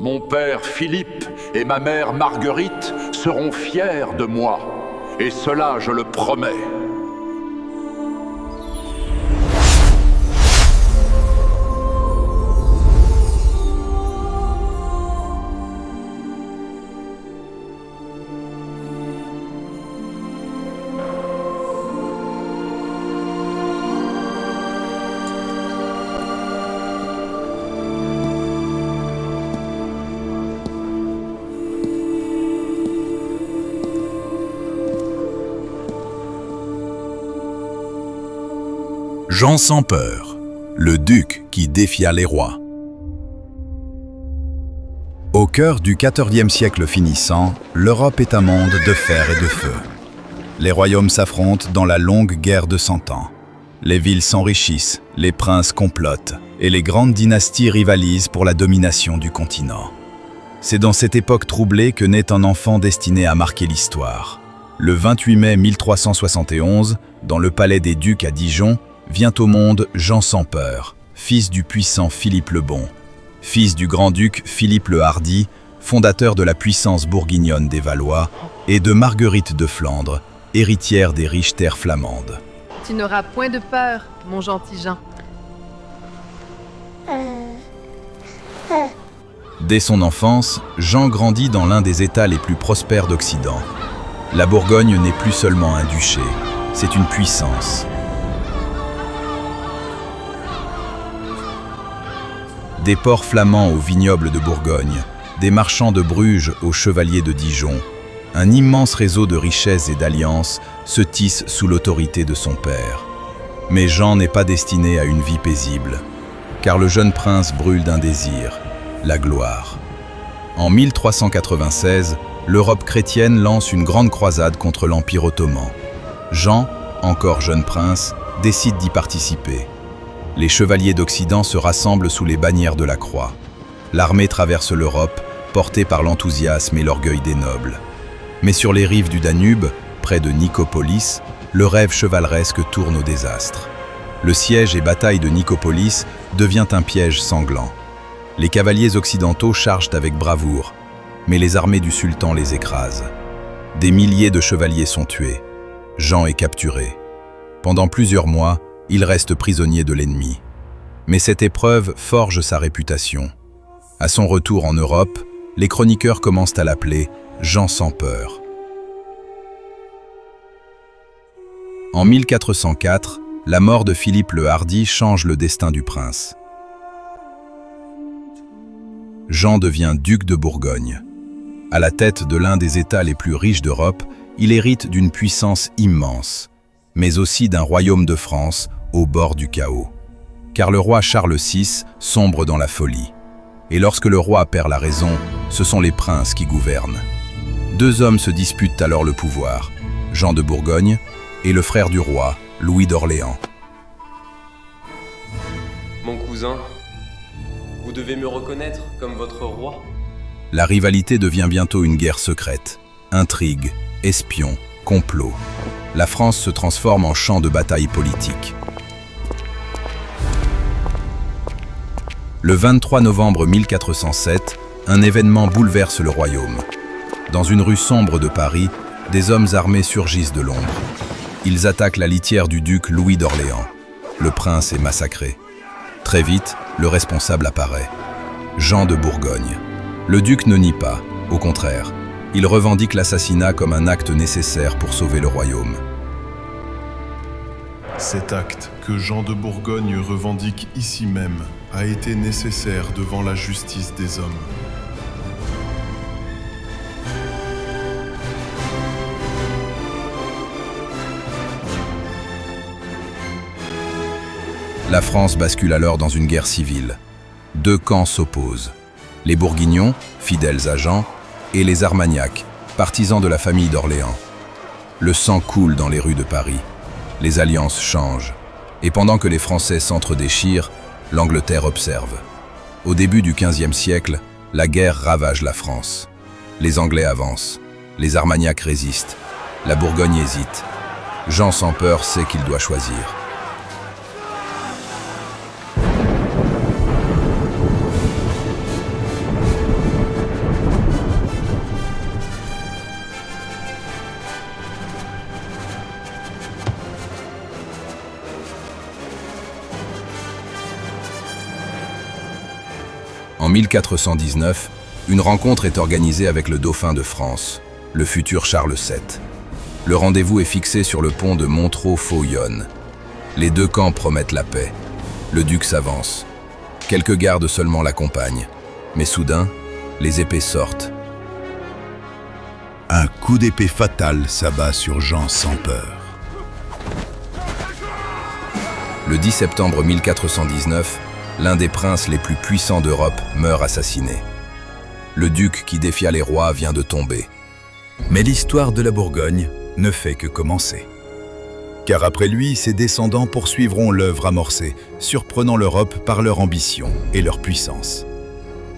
Mon père Philippe et ma mère Marguerite seront fiers de moi, et cela je le promets. Jean sans peur, le duc qui défia les rois. Au cœur du XIVe siècle finissant, l'Europe est un monde de fer et de feu. Les royaumes s'affrontent dans la longue guerre de 100 ans. Les villes s'enrichissent, les princes complotent, et les grandes dynasties rivalisent pour la domination du continent. C'est dans cette époque troublée que naît un enfant destiné à marquer l'histoire. Le 28 mai 1371, dans le palais des Ducs à Dijon, vient au monde Jean sans peur, fils du puissant Philippe le Bon, fils du grand-duc Philippe le Hardi, fondateur de la puissance bourguignonne des Valois, et de Marguerite de Flandre, héritière des riches terres flamandes. Tu n'auras point de peur, mon gentil Jean. Dès son enfance, Jean grandit dans l'un des États les plus prospères d'Occident. La Bourgogne n'est plus seulement un duché, c'est une puissance. Des ports flamands aux vignobles de Bourgogne, des marchands de Bruges aux chevaliers de Dijon, un immense réseau de richesses et d'alliances se tisse sous l'autorité de son père. Mais Jean n'est pas destiné à une vie paisible, car le jeune prince brûle d'un désir, la gloire. En 1396, l'Europe chrétienne lance une grande croisade contre l'Empire ottoman. Jean, encore jeune prince, décide d'y participer. Les chevaliers d'Occident se rassemblent sous les bannières de la croix. L'armée traverse l'Europe, portée par l'enthousiasme et l'orgueil des nobles. Mais sur les rives du Danube, près de Nicopolis, le rêve chevaleresque tourne au désastre. Le siège et bataille de Nicopolis devient un piège sanglant. Les cavaliers occidentaux chargent avec bravoure, mais les armées du sultan les écrasent. Des milliers de chevaliers sont tués. Jean est capturé. Pendant plusieurs mois, il reste prisonnier de l'ennemi. Mais cette épreuve forge sa réputation. À son retour en Europe, les chroniqueurs commencent à l'appeler Jean sans peur. En 1404, la mort de Philippe le Hardi change le destin du prince. Jean devient duc de Bourgogne. À la tête de l'un des États les plus riches d'Europe, il hérite d'une puissance immense, mais aussi d'un royaume de France au bord du chaos. Car le roi Charles VI sombre dans la folie. Et lorsque le roi perd la raison, ce sont les princes qui gouvernent. Deux hommes se disputent alors le pouvoir, Jean de Bourgogne et le frère du roi, Louis d'Orléans. Mon cousin, vous devez me reconnaître comme votre roi. La rivalité devient bientôt une guerre secrète. Intrigues, espions, complots. La France se transforme en champ de bataille politique. Le 23 novembre 1407, un événement bouleverse le royaume. Dans une rue sombre de Paris, des hommes armés surgissent de l'ombre. Ils attaquent la litière du duc Louis d'Orléans. Le prince est massacré. Très vite, le responsable apparaît. Jean de Bourgogne. Le duc ne nie pas, au contraire. Il revendique l'assassinat comme un acte nécessaire pour sauver le royaume. Cet acte, que Jean de Bourgogne revendique ici même, a été nécessaire devant la justice des hommes. La France bascule alors dans une guerre civile. Deux camps s'opposent. Les Bourguignons, fidèles à Jean, et les Armagnacs, partisans de la famille d'Orléans. Le sang coule dans les rues de Paris. Les alliances changent. Et pendant que les Français s'entre-déchirent, l'Angleterre observe. Au début du XVe siècle, la guerre ravage la France. Les Anglais avancent. Les Armagnacs résistent. La Bourgogne hésite. Jean sans peur sait qu'il doit choisir. En 1419, une rencontre est organisée avec le dauphin de France, le futur Charles VII. Le rendez-vous est fixé sur le pont de Montreux-Faux-Yonne. Les deux camps promettent la paix. Le duc s'avance. Quelques gardes seulement l'accompagnent. Mais soudain, les épées sortent. Un coup d'épée fatal s'abat sur Jean sans peur. Le 10 septembre 1419, l'un des princes les plus puissants d'Europe meurt assassiné. Le duc qui défia les rois vient de tomber. Mais l'histoire de la Bourgogne ne fait que commencer. Car après lui, ses descendants poursuivront l'œuvre amorcée, surprenant l'Europe par leur ambition et leur puissance.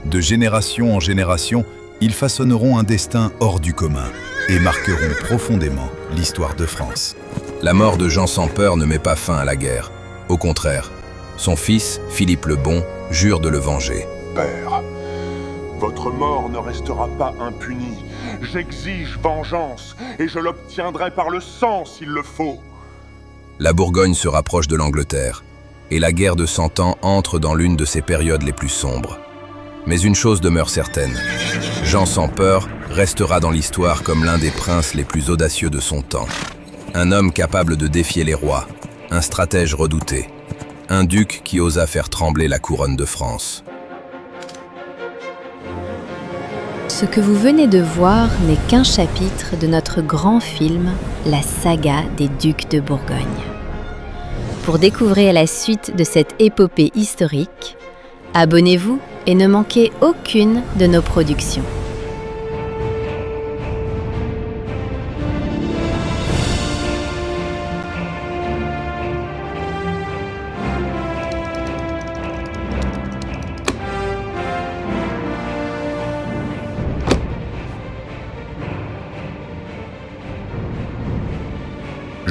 De génération en génération, ils façonneront un destin hors du commun et marqueront profondément l'histoire de France. La mort de Jean sans peur ne met pas fin à la guerre. Au contraire, son fils, Philippe le Bon, jure de le venger. Père, votre mort ne restera pas impunie. J'exige vengeance et je l'obtiendrai par le sang s'il le faut. La Bourgogne se rapproche de l'Angleterre et la guerre de 100 ans entre dans l'une de ses périodes les plus sombres. Mais une chose demeure certaine, Jean sans peur restera dans l'histoire comme l'un des princes les plus audacieux de son temps. Un homme capable de défier les rois, un stratège redouté, un duc qui osa faire trembler la couronne de France. Ce que vous venez de voir n'est qu'un chapitre de notre grand film, la saga des ducs de Bourgogne. Pour découvrir la suite de cette épopée historique, abonnez-vous et ne manquez aucune de nos productions.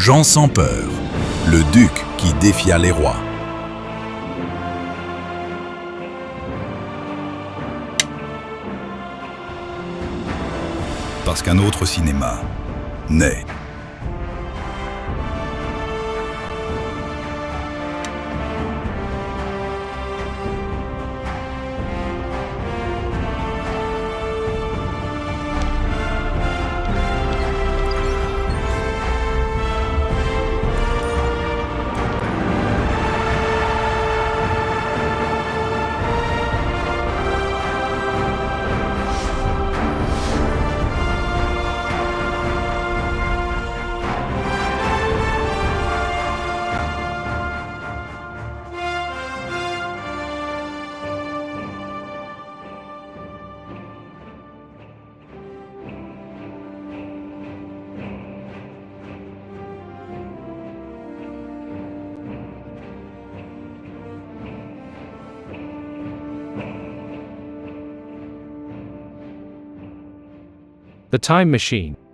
Jean sans peur, le duc qui défia les rois. Parce qu'un autre cinéma naît. The Time Machine.